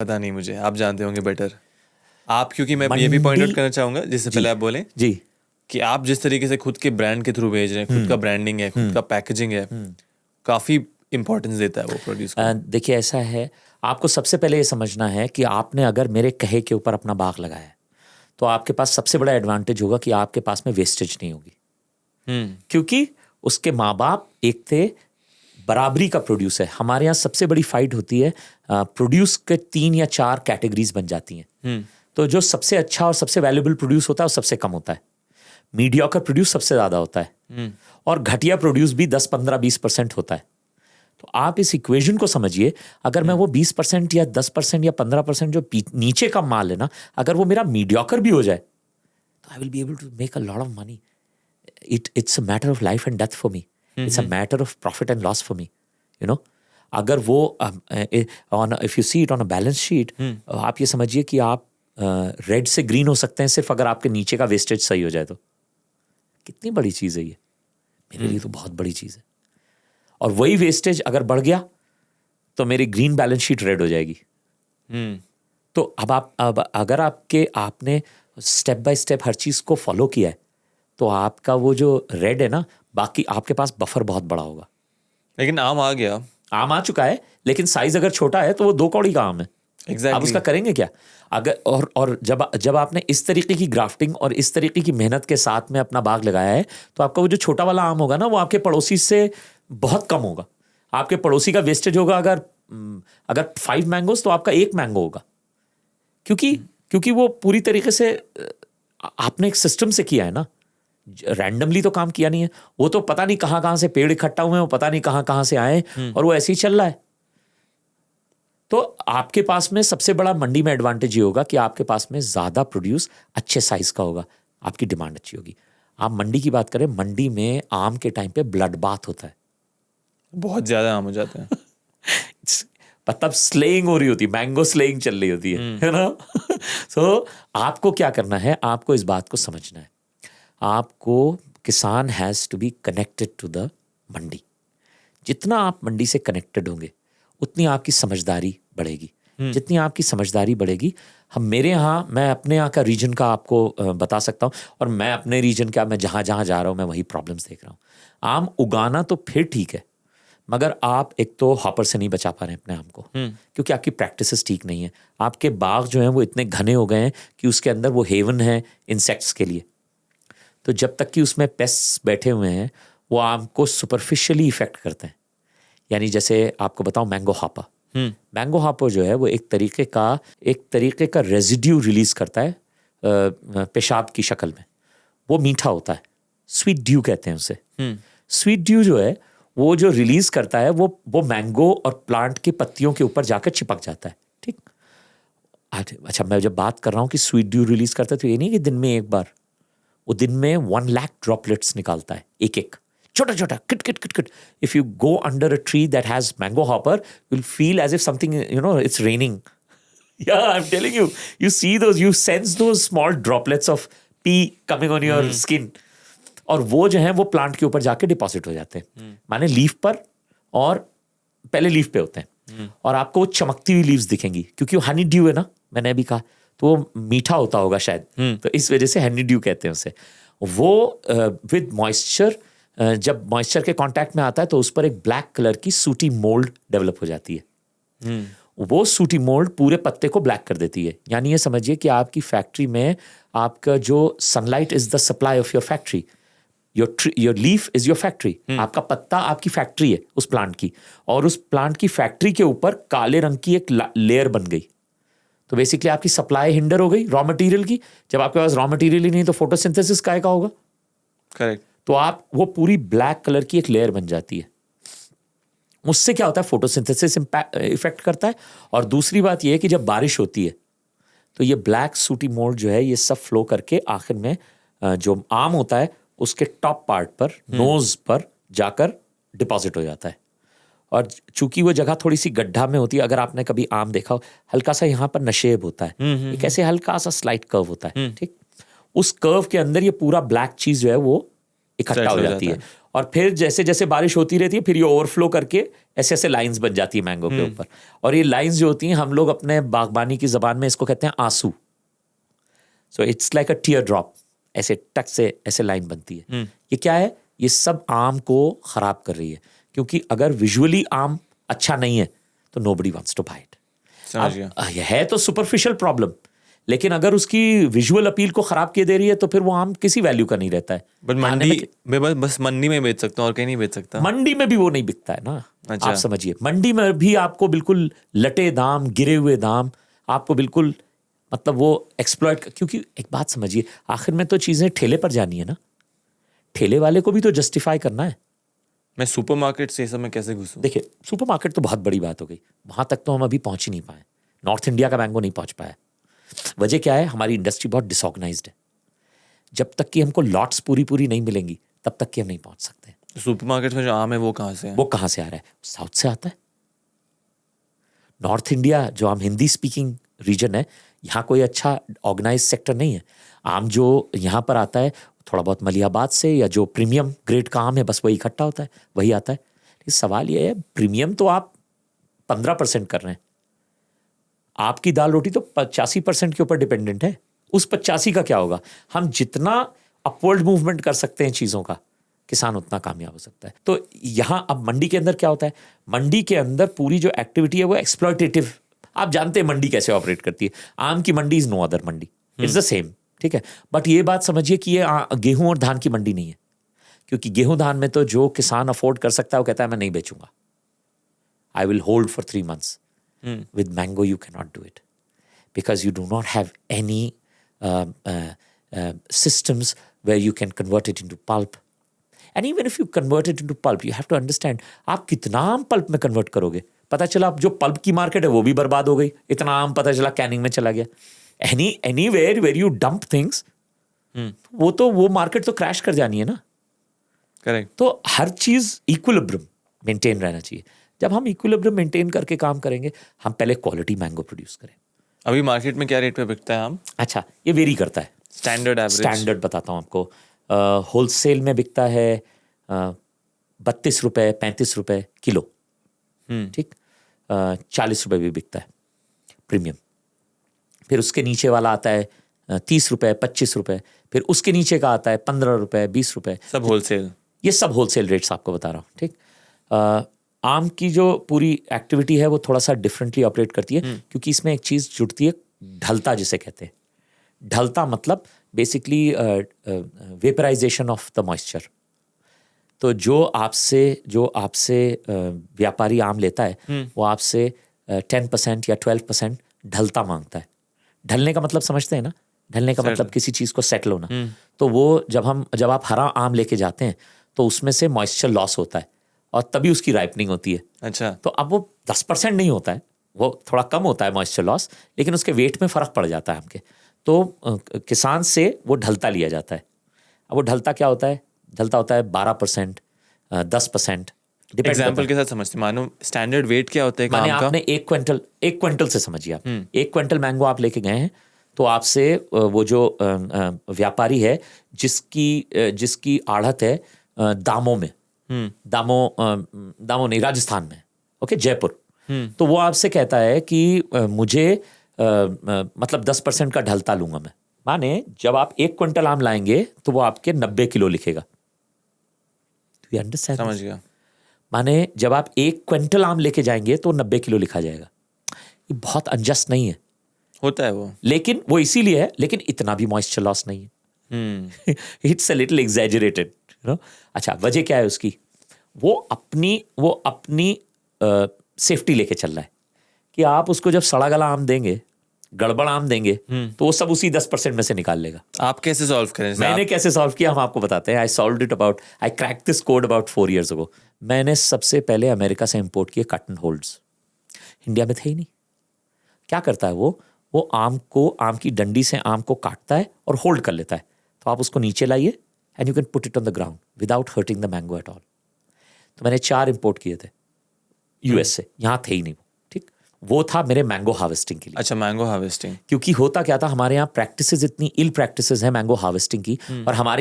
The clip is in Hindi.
पता नहीं मुझे, आप जानते होंगे बेटर आप, क्योंकि मैं ये भी मंडी पॉइंट आउट करना चाहूंगा जिससे जी पहले आप बोलें जी कि आप जिस तरीके से खुद के ब्रांड के थ्रू भेज रहे हैं, खुद का ब्रांडिंग है, खुद का पैकेजिंग है, काफी इंपॉर्टेंस देता है वो प्रोड्यूस को। देखिए ऐसा है, आपको सबसे पहले ये समझना है कि आपने अगर मेरे कहे के ऊपर अपना बाग लगाया है तो आपके पास सबसे बड़ा एडवांटेज होगा कि आपके पास में वेस्टेज नहीं होगी, क्योंकि उसके माँ बाप एक थे बराबरी का प्रोड्यूस है। हमारे यहाँ सबसे बड़ी फाइट होती है, प्रोड्यूस के 3 या 4 कैटेगरीज बन जाती हैं। तो जो सबसे अच्छा और सबसे वैल्यूएबल प्रोड्यूस होता है वो सबसे कम होता है, मीडियोकर प्रोड्यूस सबसे ज़्यादा होता है, और घटिया प्रोड्यूस भी 10, 15, 20% होता है। तो आप इस इक्वेशन को समझिए, अगर मैं वो 20% या 10% या 15% जो नीचे का माल है ना, अगर वो मेरा मीडियोकर भी हो जाए तो I will be able to make a lot of money. It's a matter of life and death for me, it's a matter of profit and loss for me, you know. अगर वो on if you see it on a balance sheet, आप ये समझिए कि आप रेड से ग्रीन हो सकते हैं सिर्फ अगर आपके नीचे का वेस्टेज सही हो जाए तो। कितनी बड़ी चीज़ है ये, मेरे लिए तो बहुत बड़ी चीज़ है। और वही वेस्टेज अगर बढ़ गया तो मेरी ग्रीन बैलेंस शीट रेड हो जाएगी। तो अब अगर आपने स्टेप बाय स्टेप हर चीज़ को फॉलो किया है तो आपका वो जो रेड है ना, बाकी आपके पास बफर बहुत बड़ा होगा। लेकिन आम आ गया, आम आ चुका है, लेकिन साइज अगर छोटा है तो वो 2 कौड़ी का आम है। आप उसका करेंगे क्या? अगर और जब आपने इस तरीके की ग्राफ्टिंग और इस तरीके की मेहनत के साथ में अपना बाग लगाया है तो आपका वो जो छोटा वाला आम होगा ना, वो आपके पड़ोसी से बहुत कम होगा। आपके पड़ोसी का वेस्टेज होगा अगर 5 मैंगोज तो आपका 1 मैंगो होगा, क्योंकि वो पूरी तरीके से आपने एक सिस्टम से किया है ना, रैंडमली तो काम किया नहीं है। वो तो पता नहीं कहां से पेड़ इकट्ठा हुए हैं, वो पता नहीं कहां से आए, और वो ऐसे ही चल रहा है। तो आपके पास में सबसे बड़ा मंडी में एडवांटेज ये होगा कि आपके पास में ज्यादा प्रोड्यूस अच्छे साइज का होगा, आपकी डिमांड अच्छी होगी। आप मंडी की बात करें, मंडी में आम के टाइम पे ब्लड बाथ होता है, बहुत ज्यादा आम हो जाते हैं। मतलब स्लेइंग हो रही होती है, मैंगो स्लेइंग चल रही होती है ना। सो आपको क्या करना है, आपको इस बात को समझना है, आपको किसान has to be connected to the mandi. जितना आप मंडी से कनेक्टेड होंगे उतनी आपकी समझदारी बढ़ेगी। जितनी आपकी समझदारी बढ़ेगी, मैं अपने यहाँ का रीजन का आपको बता सकता हूँ, और मैं अपने रीजन का, मैं जहाँ जहाँ जा रहा हूँ मैं वही प्रॉब्लम्स देख रहा हूँ। आम उगाना तो फिर ठीक है, मगर आप एक तो हॉपर से नहीं बचा पा रहे हैं अपने आम को, क्योंकि आपकी प्रैक्टिसेस ठीक नहीं है। आपके बाग जो हैं वो इतने घने हो गए हैं कि उसके अंदर वो हेवन है इंसेक्ट्स के लिए। तो जब तक कि उसमें पेस्ट्स बैठे हुए हैं वो आम को सुपरफिशियली इफेक्ट करते हैं। यानी जैसे आपको बताऊं, मैंगो हापर जो है वो एक तरीके का रेजिड्यू रिलीज करता है पेशाब की शक्ल में। वो मीठा होता है, स्वीट ड्यू कहते हैं उसे। स्वीट ड्यू जो है वो जो रिलीज करता है वो मैंगो और प्लांट की पत्तियों के ऊपर जाकर चिपक जाता है। ठीक, अच्छा, मैं जब बात कर रहा हूँ कि स्वीट ड्यू रिलीज करता है तो ये नहीं कि दिन में एक बार, वो दिन में 1 लाख ड्रॉपलेट्स निकालता है, एक छोटा छोटा किट किट किट किट। If you go under a tree that has mango hopper, you will feel as if something, you know, it's raining. Yeah, I'm telling you, you see those, you sense those small droplets of pee coming on your skin, और वो जो है वो प्लांट के ऊपर जाके डिपॉजिट हो जाते हैं, माने लीफ पर, और पहले लीफ पे होते हैं, और आपको वो चमकती हुई लीव्स दिखेंगी, क्योंकि वो हनी ड्यू है ना, मैंने अभी कहा, तो वो मीठा होता होगा शायद, तो इस वजह से हनी ड्यू कहते हैं उसे। वो विद मॉइस्चर, जब मॉइस्चर के कांटेक्ट में आता है तो उस पर एक ब्लैक कलर की सूटी मोल्ड डेवलप हो जाती है। वो सूटी मोल्ड पूरे पत्ते को ब्लैक कर देती है। यानी ये समझिए कि आपकी फैक्ट्री में आपका जो sunlight is the supply of your factory, your leaf is your factory. आपका पत्ता आपकी फैक्ट्री है उस प्लांट की, और उस प्लांट की फैक्ट्री के ऊपर काले रंग की एक लेयर बन गई। तो बेसिकली आपकी सप्लाई हिंडर हो गई रॉ मटेरियल की। जब आपके पास रॉ मटेरियल ही नहीं तो फोटोसिंथेसिस काहे का होगा? करेक्ट। तो आप वो पूरी ब्लैक कलर की एक लेयर बन जाती है। उससे क्या होता है, फोटोसिंथेसिस इफेक्ट करता है। और दूसरी बात ये है कि जब बारिश होती है तो ये ब्लैक सूटी मोल्ड जो है ये सब फ्लो करके आखिर में जो आम होता है उसके टॉप पार्ट पर, नोज पर जाकर डिपॉजिट हो जाता है। और चूंकि वो जगह थोड़ी सी गड्ढा में होती है, अगर आपने कभी आम देखा हो, हल्का सा यहाँ पर नशेब होता है, एक ऐसे हल्का सा स्लाइट कर्व होता है, ठीक। उस कर्व के अंदर ये पूरा ब्लैक चीज जो है वो इकट्ठा हो जाती है, और फिर जैसे जैसे बारिश होती रहती है फिर ये ओवरफ्लो करके ऐसे ऐसे लाइंस बन जाती है मैंगो के ऊपर, और ये लाइंस जो होती हैं हम लोग अपने बागबानी की जबान में इसको कहते हैं आंसू. So it's like a tier drop, ऐसे टक से ऐसे लाइन बनती है. ये क्या है? ये सब आम को खराब कर रही है, क्योंकि अगर विजुअली आम अच्छा नहीं है तो nobody wants to buy it. समझ गया. यह है तो सुपरफिशियल प्रॉब्लम, लेकिन अगर उसकी विजुअल अपील को खराब किए दे रही है तो फिर वो आम किसी वैल्यू का नहीं रहता है. बट मंडी में बस मंडी में बेच सकता हूँ और कहीं नहीं बेच सकता. मंडी में भी वो नहीं बिकता है ना. अच्छा. आप समझिए, मंडी में भी आपको बिल्कुल लटे दाम, गिरे हुए दाम, आपको बिल्कुल मतलब वो एक्सप्लॉइट. क्योंकि एक बात समझिए, आखिर में तो चीजें ठेले पर जानी है ना, ठेले वाले को भी तो जस्टिफाई करना है. मैं सुपरमार्केट से सब में कैसे घुसूं? देखिए, सुपरमार्केट तो बहुत बड़ी बात हो गई, वहां तक तो हम अभी पहुंच ही नहीं पाए. नॉर्थ इंडिया का मैंगो नहीं पहुंच पाया. वजह क्या है? हमारी इंडस्ट्री बहुत डिसऑर्गेनाइज्ड है. जब तक कि हमको लॉट्स पूरी नहीं मिलेंगी तब तक कि हम नहीं पहुंच सकते. सुपरमार्केट में जो आम है वो कहाँ से है? वो कहाँ से आ रहा है? साउथ से आता है. नॉर्थ इंडिया जो हम हिंदी स्पीकिंग रीजन है, यहाँ कोई अच्छा ऑर्गेनाइज सेक्टर नहीं है. आम जो यहाँ पर आता है थोड़ा बहुत मलिहाबाद से, या जो प्रीमियम ग्रेड का आम है बस वही इकट्ठा होता है, वही आता है. लेकिन सवाल ये है, प्रीमियम तो आप 15% कर रहे हैं. आपकी दाल रोटी तो 85% के ऊपर डिपेंडेंट है. उस 85 का क्या होगा? हम जितना अपवर्ड मूवमेंट कर सकते हैं चीज़ों का, किसान उतना कामयाब हो सकता है. तो यहाँ अब मंडी के अंदर क्या होता है? मंडी के अंदर पूरी जो एक्टिविटी है वो एक्सप्लॉयटेटिव. आप जानते हैं मंडी कैसे ऑपरेट करती है. आम की mandi is no other mandi, it's the same. ठीक है, बट ये बात समझिए कि ये गेहूं और धान की मंडी नहीं है. क्योंकि गेहूं धान में तो जो किसान अफोर्ड कर सकता है वो कहता है मैं नहीं बेचूंगा, I will hold for 3 months. With mango you cannot do it, because you do not have any systems where you can convert it into pulp. And even if you convert it into pulp, you have to understand आप कितना आम पल्प में कन्वर्ट करोगे. पता चला अब जो पल्प की मार्केट है वो भी बर्बाद हो गई. इतना आम पता चला कैनिंग में चला गया. Anywhere where you dump things, वो मार्केट तो क्रैश कर जानी है ना. करेक्ट. तो हर चीज इक्विलिब्रियम मेंटेन रहना चाहिए. जब हम इक्विलिब्रियम मेंटेन करके काम करेंगे, हम पहले क्वालिटी मैंगो प्रोड्यूस करें. अभी मार्केट में क्या रेट पे बिकता है आम? अच्छा, ये वेरी करता है. Standard average? स्टैंडर्ड बताता हूँ आपको. होलसेल में बिकता है 32 रुपये 35 रुपये किलो. ठीक. 40 रुपये भी बिकता है प्रीमियम. फिर उसके नीचे वाला आता है 30 रुपये 25 रुपये. फिर उसके नीचे का आता है 15 रुपये 20 रुपये. सब होलसेल? ये सब होलसेल रेट्स आपको बता रहा हूँ. ठीक. आम की जो पूरी एक्टिविटी है वो थोड़ा सा डिफरेंटली ऑपरेट करती है, क्योंकि इसमें एक चीज़ जुड़ती है, ढलता जिसे कहते हैं. ढलता मतलब basically vaporisation of the moisture. तो जो आपसे व्यापारी आम लेता है वो आपसे 10% या 12% ढलता मांगता है. ढलने का मतलब समझते हैं ना? ढलने का मतलब किसी चीज़ को सेटल होना. तो वो जब आप हरा आम लेके जाते हैं तो उसमें से मॉइस्चर लॉस होता है और तभी उसकी राइपनिंग होती है. अच्छा. तो अब वो 10% नहीं होता है, वो थोड़ा कम होता है मॉइस्चर लॉस, लेकिन उसके वेट में फ़र्क पड़ जाता है हमके. तो किसान से वो ढलता लिया जाता है. अब वो ढलता क्या होता है? ढलता होता है 12%, 10%. एग्जाम्पल के साथ समझते हैं. मानो स्टैंडर्ड वेट क्या होता है माने आम का? आपने 1 क्विंटल से समझिए आप 1 क्विंटल मैंगो आप लेके गए हैं, तो आपसे वो जो व्यापारी है जिसकी आढ़त है दामों में, दामो नहीं, राजस्थान में, ओके, जयपुर. तो वो आपसे कहता है कि मुझे मतलब 10% का ढलता लूंगा मैं. माने जब आप 1 क्विंटल आम लाएंगे तो वो आपके 90 किलो लिखेगा. Do you understand? समझ गया. माने जब आप 1 क्विंटल आम लेके जाएंगे तो 90 किलो लिखा जाएगा. ये बहुत अनजस्ट नहीं है. होता है वो, लेकिन वो इसीलिए है, लेकिन इतना भी मॉइस्चर लॉस नहीं है. It's a little exaggerated. अच्छा, वजह क्या है उसकी? वो अपनी सेफ्टी लेके चल रहा है कि आप उसको जब सड़ा गला आम देंगे, गड़बड़ आम देंगे, तो वो सब उसी 10% में से निकाल लेगा. आप कैसे सॉल्व करें? मैंने कैसे सॉल्व किया हम आपको बताते हैं. आई cracked this code about 4 years ago. मैंने सबसे पहले अमेरिका से इंपोर्ट किए कॉटन होल्ड्स. इंडिया में थे ही नहीं. क्या करता है वो आम की डंडी से आम को काटता है और होल्ड कर लेता है. तो आप उसको नीचे लाइए and you can put it on the ground without hurting the mango at all. तो मैंने 4 इंपोर्ट किए थे यूएस से. यहाँ थे ही नहीं वो. ठीक. वो था मेरे मैंगो हार्वेस्टिंग के लिए. अच्छा, मैंगो हार्वेस्टिंग. क्योंकि होता क्या था, हमारे यहाँ प्रैक्टिसेस इतनी इल प्रैक्टिसेस है मैंगो हार्वेस्टिंग की, और हमारे